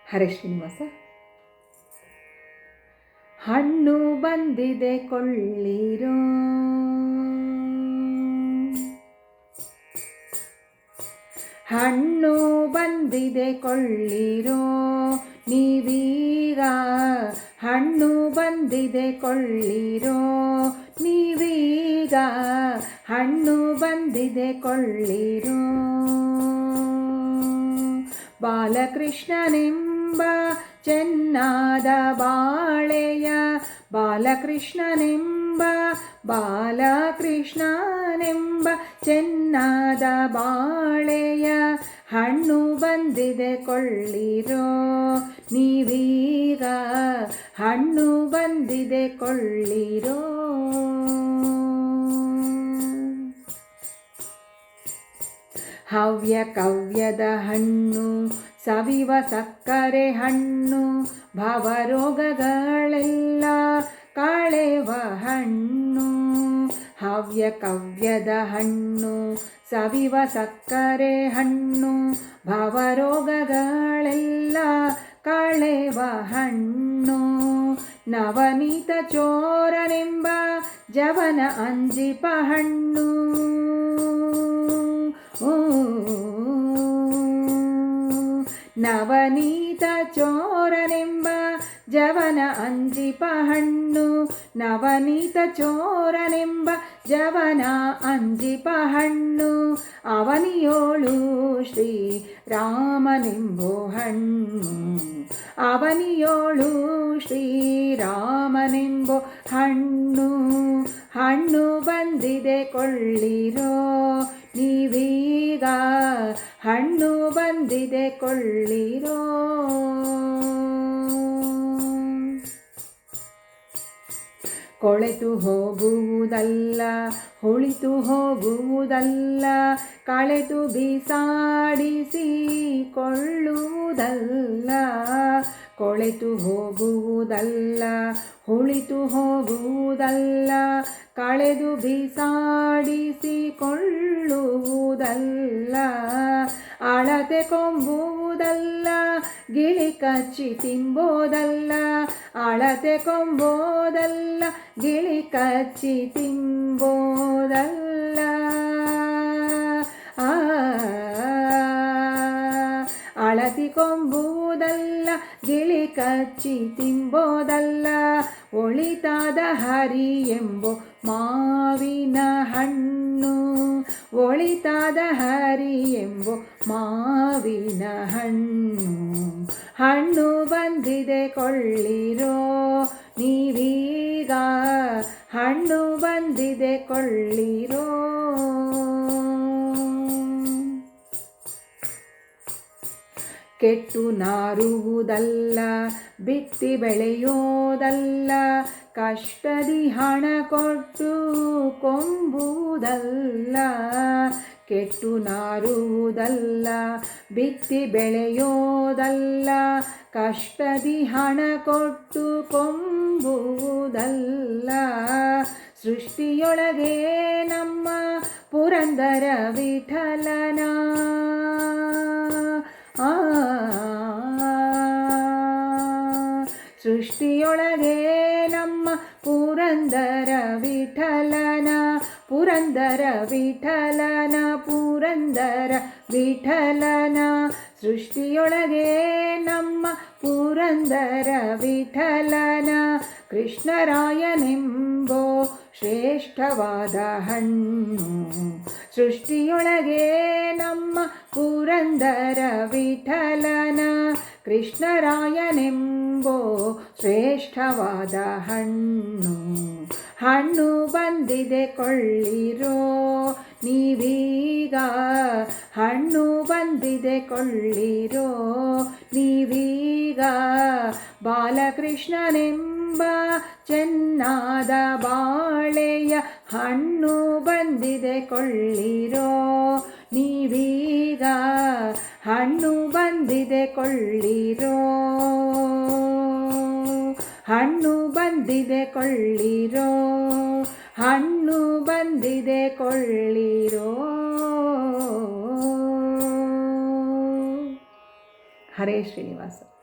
ಹರೇ ಶ್ರೀನಿವಾಸ. ಹಣ್ಣು ಬಂದಿದೆ ಕೊಳ್ಳಿರೋ, ಹಣ್ಣು ಬಂದಿದೆ ಕೊಳ್ಳಿರೋ ನೀವೀಗ, ಹಣ್ಣು ಬಂದಿದೆ ಕೊಳ್ಳಿರೋ ನೀವೀಗ, ಹಣ್ಣು ಬಂದಿದೆ ಕೊಳ್ಳಿರೋ. ಬಾಲಕೃಷ್ಣನೆಂಬ ಚೆನ್ನಾದ ಬಾಳೆಯ, ಬಾಲಕೃಷ್ಣನೆಂಬ ಬಾಲಕೃಷ್ಣನೆಂಬ ಚೆನ್ನಾದ ಬಾಳೆಯ ಹಣ್ಣು ಬಂದಿದೆ ಕೊಳ್ಳಿರೋ ನೀವೀಗ, ಹಣ್ಣು ಬಂದಿದೆ ಕೊಳ್ಳಿರೋ. ಹವ್ಯ ಕವ್ಯದ ಹಣ್ಣು ಸವಿವ ಸಕ್ಕರೆ ಹಣ್ಣು, ಭವರೋಗಗಳೆಲ್ಲ ಕಳೆವ ಹಣ್ಣು. ಹವ್ಯ ಕವ್ಯದ ಹಣ್ಣು ಸವಿವ ಸಕ್ಕರೆ ಹಣ್ಣು, ಭವರೋಗಗಳೆಲ್ಲ ಕಳೆವ ಹಣ್ಣು. ನವನೀತ ಚೋರನೆಂಬ ಜವನ ಅಂಜಿಪ ಹಣ್ಣು, ನವನೀತ ಚೋರನೆಂಬ ಜವನ ಅಂಜಿಪ ಹಣ್ಣು, ನವನೀತ ಚೋರನೆಂಬ ಜವನ ಅಂಜಿಪ ಹಣ್ಣು. ಅವನಿಯೋಳು ಶ್ರೀ ರಾಮನೆಂಬೋ ಹಣ್ಣು, ಅವನಿಯೋಳು ಶ್ರೀರಾಮನೆಂಬೋ ಹಣ್ಣು. ಹಣ್ಣು ಬಂದಿದೆ ಕೊಳ್ಳಿರೋ ನೀವೀಗ, ಹಣ್ಣು ಬಂದಿದೆ ಕೊಳ್ಳಿರೋ. ಕೊಳೆತು ಹೋಗುವುದಲ್ಲ ಉಳಿತು ಹೋಗುವುದಲ್ಲ, ಕಳೆತು ಬಿಸಾಡಿಸಿಕೊಳ್ಳುವುದಲ್ಲ. ಕೊಳೆತು ಹೋಗುವುದಲ್ಲ ಉಳಿತು ಹೋಗುವುದಲ್ಲ, ಕಳೆದು ಬಿಸಾಡಿಸಿಕೊಳ್ಳುವುದಲ್ಲ. ಅಳತೆ ಕೊಂಬುವುದಲ್ಲ ಗಿಳಿ ಕಚ್ಚಿ ತಿಂಬೋದಲ್ಲ, ಅಳತೆ ಕೊಂಬೋದಲ್ಲ ಗಿಳಿ ಕಚ್ಚಿ ತಿಂಬೋದಲ್ಲ. ಅಳತಿ ಕೊಂಬುವುದಲ್ಲ ಗಿಳಿ ಕಚ್ಚಿ ತಿಂಬೋದಲ್ಲ. ಒಳಿತಾದ ಹರಿ ಎಂಬೋ ಮಾವಿನ ಹಣ್ಣು, ಒಳಿತಾದ ಹರಿ ಎಂಬೋ ಮಾವಿನ ಹಣ್ಣು. ಹಣ್ಣು ಬಂದಿದೆ ಕೊಳ್ಳಿರೋ ನೀವೀಗ, ಹಣ್ಣು ಬಂದಿದೆ ಕೊಳ್ಳಿರೋ. ಕೆಟ್ಟು ನಾರುವುದಲ್ಲ ಬಿತ್ತಿ ಬೆಳೆಯೋದಲ್ಲ, ಕಷ್ಟದಿ ಹಣ ಕೊಟ್ಟು ಕೊಂಬುವುದಲ್ಲ. ಕೆಟ್ಟು ನಾರುವುದಲ್ಲ ಬಿತ್ತಿ ಬೆಳೆಯೋದಲ್ಲ, ಕಷ್ಟದಿ ಹಣ ಕೊಟ್ಟು ಕೊಂಬುವುದಲ್ಲ. ಸೃಷ್ಟಿಯೊಳಗೆ ನಮ್ಮ ಪುರಂದರ ವಿಠಲನ, ಸೃಷ್ಟಿಯೊಳಗೆ ನಮ್ಮ ಪುರಂದರ ವಿಠಲನ, ಪುರಂದರ ವಿಠಲನ, ಪುರಂದರ ವಿಠಲನ. ಸೃಷ್ಟಿಯೊಳಗೆ ನಮ್ಮ ಪುರಂದರ ವಿಠಲನ, ಕೃಷ್ಣರಾಯನೆಂಬೋ ಶ್ರೇಷ್ಠವಾದ ಹಣ್ಣು. ಸೃಷ್ಟಿಯೊಳಗೆ ನಮ್ಮ ಪುರಂದರ ವಿಠಲನ, ಕೃಷ್ಣರಾಯನೆಂಬೋ ಶ್ರೇಷ್ಠವಾದ ಹಣ್ಣು. ಹಣ್ಣು ಬಂದಿದೆ ಕೊಳ್ಳಿರೋ ನೀವೀಗ, ಹಣ್ಣು ಬಂದಿದೆ ಕೊಳ್ಳಿರೋ ನೀವೀಗ. ಬಾಲಕೃಷ್ಣನೆಂಬ ಚೆನ್ನಾದ ಬಾಳೆಯ ಹಣ್ಣು ಬಂದಿದೆ ಕೊಳ್ಳಿರೋ ನೀವೀಗ, ಹಣ್ಣು ಬಂದಿದೆ ಕೊಳ್ಳಿರೋ. ಹಣ್ಣು ಬಂದಿದೆ ಕೊಳ್ಳಿರೋ, ಹಣ್ಣು ಬಂದಿದೆ ಕೊಳ್ಳಿರೋ. ಹರೇ ಶ್ರೀನಿವಾಸ.